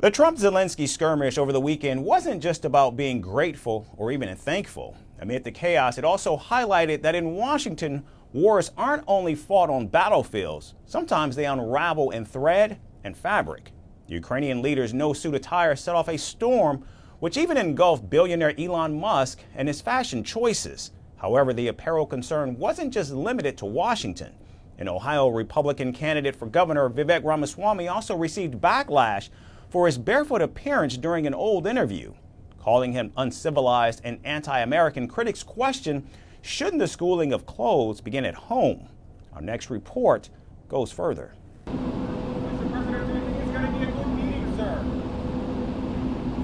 The Trump-Zelensky skirmish over the weekend wasn't just about being grateful or even thankful. Amid the chaos, it also highlighted that in Washington, wars aren't only fought on battlefields. Sometimes they unravel in thread and fabric. The Ukrainian leader's no-suit attire set off a storm which even engulfed billionaire Elon Musk and his fashion choices. However, the apparel concern wasn't just limited to Washington. An Ohio Republican candidate for governor, Vivek Ramaswamy, also received backlash for his barefoot appearance during an old interview. Calling him uncivilized and anti-American, critics question, shouldn't the schooling of clothes begin at home? Our next report goes further. Mr. President, do you think it's going to be a good meeting, sir?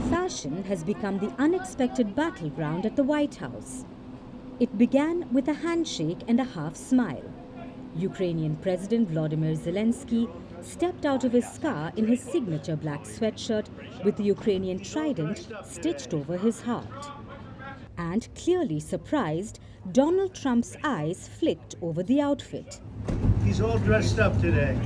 Fashion has become the unexpected battleground at the White House. It began with a handshake and a half smile. Ukrainian President Volodymyr Zelensky stepped out of his car in his signature black sweatshirt with the Ukrainian trident stitched over his heart. And clearly surprised, Donald Trump's eyes flicked over the outfit. He's all dressed up today.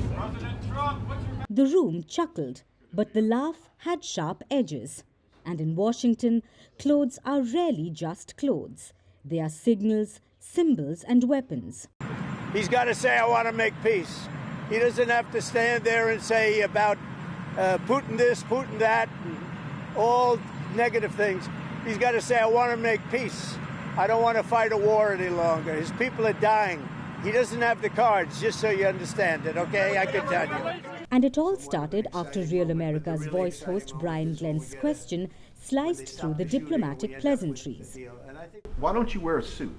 The room chuckled, but the laugh had sharp edges. And in Washington, clothes are rarely just clothes. They are signals, symbols, and weapons. He's got to say, I want to make peace. He doesn't have to stand there and say about Putin this, Putin that, and all negative things. He's got to say, I want to make peace. I don't want to fight a war any longer. His people are dying. He doesn't have the cards, just so you understand it, okay? I can tell you. And it all started after Real America's Voice host Brian Glenn's question sliced through the diplomatic pleasantries. Why don't you wear a suit?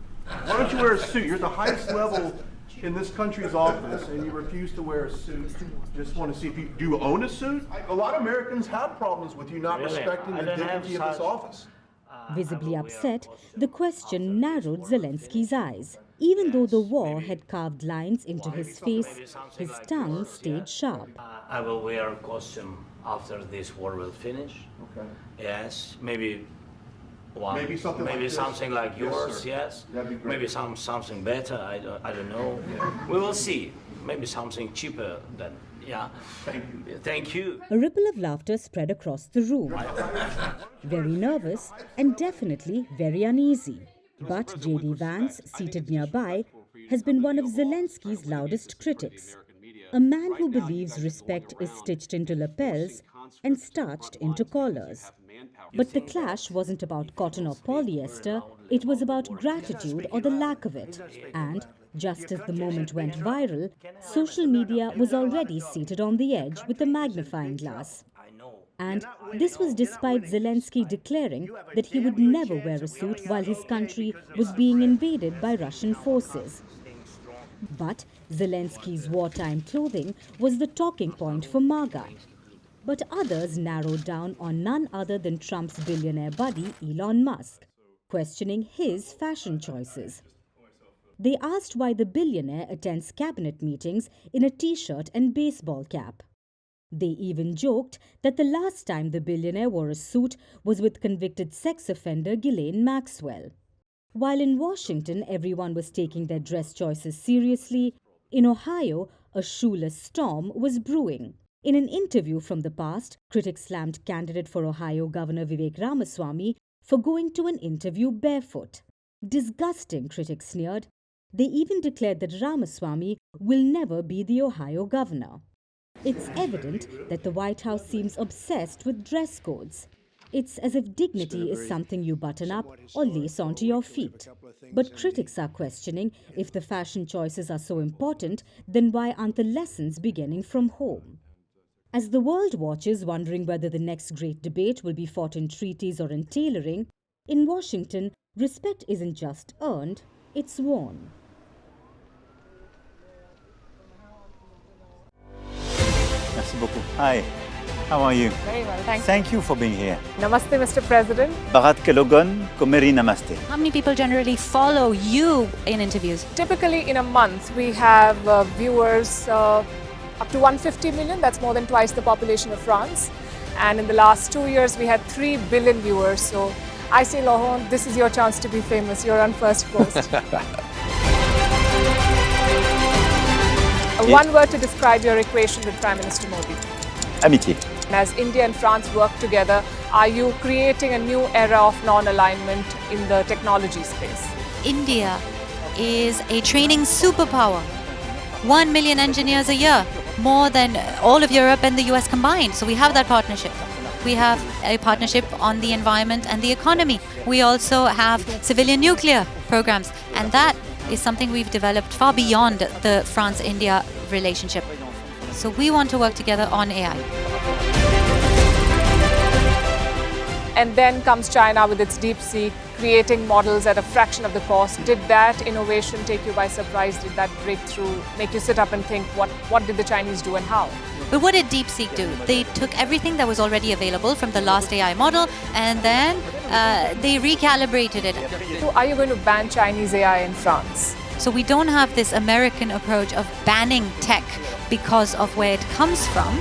Why don't you wear a suit? You're at the highest level in this country's office, and you refuse to wear a suit. Just want to see if you do you own a suit? A lot of Americans have problems with you not respecting the dignity of this office. Visibly upset, the question narrowed Zelensky's eyes. Even though the war had carved lines into his face, his tongue stayed sharp. I will wear a costume after this war will finish. Okay. Yes, maybe one. Maybe something like this. Something like yours, yes. That'd be great. Maybe something better, I don't know. Yeah. We will see. Maybe something cheaper than, yeah. Thank you. Thank you. A ripple of laughter spread across the room. Very nervous and definitely very uneasy. But J.D. Vance, seated nearby, has been one of Zelensky's loudest critics. A man who believes respect is stitched into lapels and starched into collars. But the clash wasn't about cotton or polyester, it was about gratitude or the lack of it. And just as the moment went viral, social media was already seated on the edge with a magnifying glass. And this was despite Zelensky declaring that he would never wear a suit while his country was being invaded by Russian forces. But Zelensky's wartime clothing was the talking point for MAGA. But others narrowed down on none other than Trump's billionaire buddy Elon Musk, questioning his fashion choices. They asked why the billionaire attends cabinet meetings in a t-shirt and baseball cap. They even joked that the last time the billionaire wore a suit was with convicted sex offender Ghislaine Maxwell. While in Washington everyone was taking their dress choices seriously, in Ohio a shoeless storm was brewing. In an interview from the past, critics slammed candidate for Ohio Governor Vivek Ramaswamy for going to an interview barefoot. Disgusting, critics sneered. They even declared that Ramaswamy will never be the Ohio governor. It's evident that the White House seems obsessed with dress codes. It's as if dignity is something you button up or lace onto your feet. But critics are questioning if the fashion choices are so important, then why aren't the lessons beginning from home? As the world watches, wondering whether the next great debate will be fought in treaties or in tailoring, in Washington, respect isn't just earned, it's worn. Merci beaucoup. Hi, how are you? Very well, thank you. Thank you for being here. Namaste, Mr. President. Bharat Kelogon, Komeri Namaste. How many people generally follow you in interviews? Typically in a month, we have viewers up to 150 million. That's more than twice the population of France. And in the last 2 years, we had 3 billion viewers. So I say, Laurent, this is your chance to be famous. You're on Firstpost. One word to describe your equation with Prime Minister Modi. Amitié. As India and France work together, are you creating a new era of non-alignment in the technology space? India is a training superpower. 1 million engineers a year, more than all of Europe and the US combined. So we have that partnership. We have a partnership on the environment and the economy. We also have civilian nuclear programs, and that is something we've developed far beyond the France-India relationship. So we want to work together on AI. And then comes China with its DeepSeek, creating models at a fraction of the cost. Did that innovation take you by surprise? Did that breakthrough make you sit up and think, what did the Chinese do and how? But what did DeepSeek do? They took everything that was already available from the last AI model, and then they recalibrated it. So are you going to ban Chinese AI in France? So we don't have this American approach of banning tech because of where it comes from.